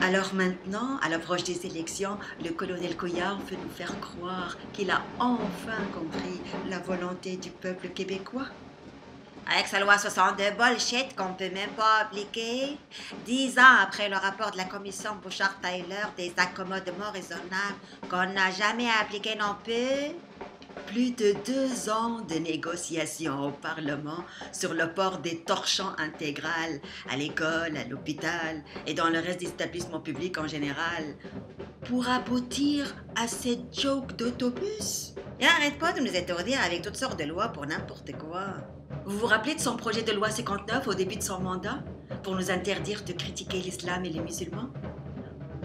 Alors maintenant, à l'approche des élections, le colonel Couillard veut nous faire croire qu'il a enfin compris la volonté du peuple québécois. Avec sa loi 62 bullshit qu'on peut même pas appliquer, 10 ans après le rapport de la commission Bouchard-Taylor des accommodements raisonnables qu'on n'a jamais appliqué non plus. Plus de 2 ans de négociations au Parlement sur le port des torchons intégral à l'école, à l'hôpital et dans le reste des établissements publics en général pour aboutir à cette joke d'autobus. Il n'arrête pas de nous étourdir avec toutes sortes de lois pour n'importe quoi. Vous vous rappelez de son projet de loi 59 au début de son mandat pour nous interdire de critiquer l'islam et les musulmans?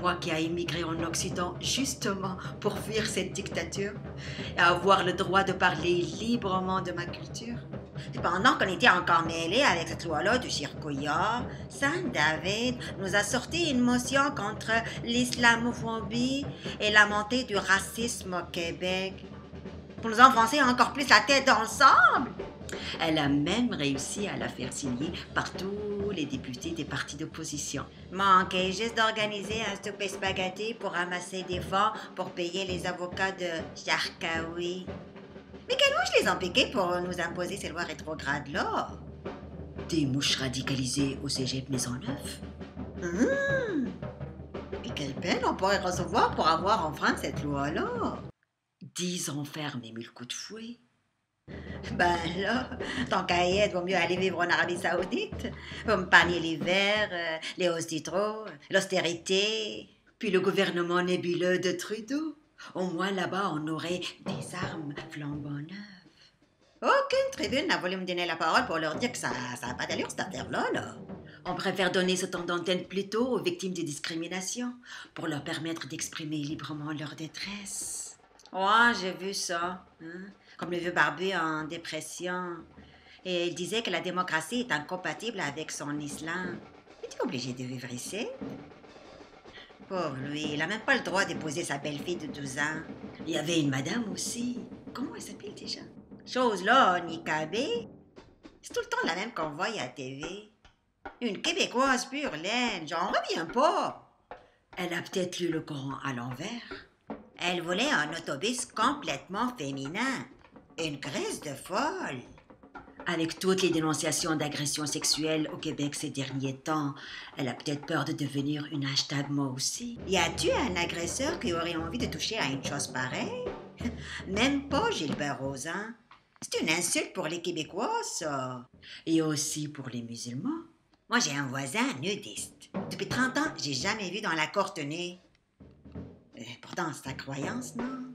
Moi qui ai immigré en Occident justement pour fuir cette dictature et avoir le droit de parler librement de ma culture. Et pendant qu'on était encore mêlés avec cette loi-là du Couillard, Saint-David nous a sorti une motion contre l'islamophobie et la montée du racisme au Québec. Pour nous enfoncer encore plus la tête dans le sable. Elle a même réussi à la faire signer par tous les députés des partis d'opposition. Manquait juste d'organiser un souper spaghetti pour ramasser des fonds pour payer les avocats de Charkaoui. Mais quelle mouche les ont piqués pour nous imposer ces lois rétrogrades-là? Des mouches radicalisées au cégep Maisonneuve. Et quelle peine on pourrait recevoir pour avoir enfreint cette loi-là? 10 ans ferme et 1000 coups de fouet. Ben là, tant qu'à y être, vaut mieux aller vivre en Arabie Saoudite. Vous me parliez l'hiver, les hausses du trop, l'austérité. Puis le gouvernement nébuleux de Trudeau. Au moins là-bas, on aurait des armes flambant neuves. Aucune tribune n'a voulu me donner la parole pour leur dire que ça n'a pas d'allure cette affaire-là, là. On préfère donner ce temps d'antenne plutôt aux victimes de discrimination pour leur permettre d'exprimer librement leur détresse. Ouais, j'ai vu ça. Comme le vieux barbu en dépression. Et il disait que la démocratie est incompatible avec son islam. Il était obligé de vivre ici. Pauvre lui, il n'a même pas le droit d'épouser sa belle-fille de 12 ans. Il y avait une madame aussi. Comment elle s'appelle déjà? Chose-là, Nicabé. C'est tout le temps la même qu'on voit à la TV. Une Québécoise pure laine, j'en reviens pas. Elle a peut-être lu le Coran à l'envers. Elle voulait un autobus complètement féminin. Une crise de folle. Avec toutes les dénonciations d'agressions sexuelles au Québec ces derniers temps, elle a peut-être peur de devenir une hashtag moi aussi. Y a-tu un agresseur qui aurait envie de toucher à une chose pareille? Même pas Gilbert Rozan. C'est une insulte pour les Québécois, ça. Et aussi pour les musulmans. Moi, j'ai un voisin nudiste. Depuis 30 ans, j'ai jamais vu dans la cour tenue. Pourtant, c'est sa croyance, non?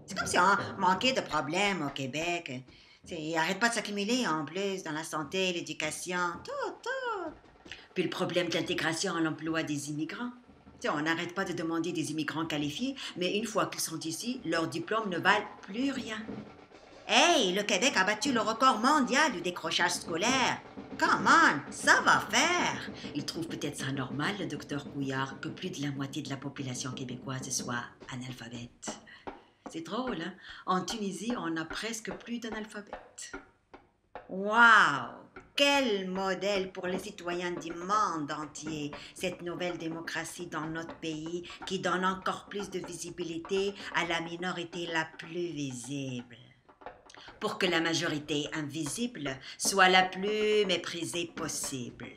C'est comme si on manquait de problèmes au Québec. Il n'arrête pas de s'accumuler en plus dans la santé, l'éducation, tout. Puis le problème de l'intégration à l'emploi des immigrants. On n'arrête pas de demander des immigrants qualifiés, mais une fois qu'ils sont ici, leurs diplômes ne valent plus rien. Hey, le Québec a battu le record mondial du décrochage scolaire. Come on, ça va faire. Il trouve peut-être ça normal, le docteur Couillard, que plus de la moitié de la population québécoise soit analphabète. C'est drôle, hein? En Tunisie, on a presque plus d'analphabètes. Wow! Quel modèle pour les citoyens du monde entier, cette nouvelle démocratie dans notre pays qui donne encore plus de visibilité à la minorité la plus visible. Pour que la majorité invisible soit la plus méprisée possible.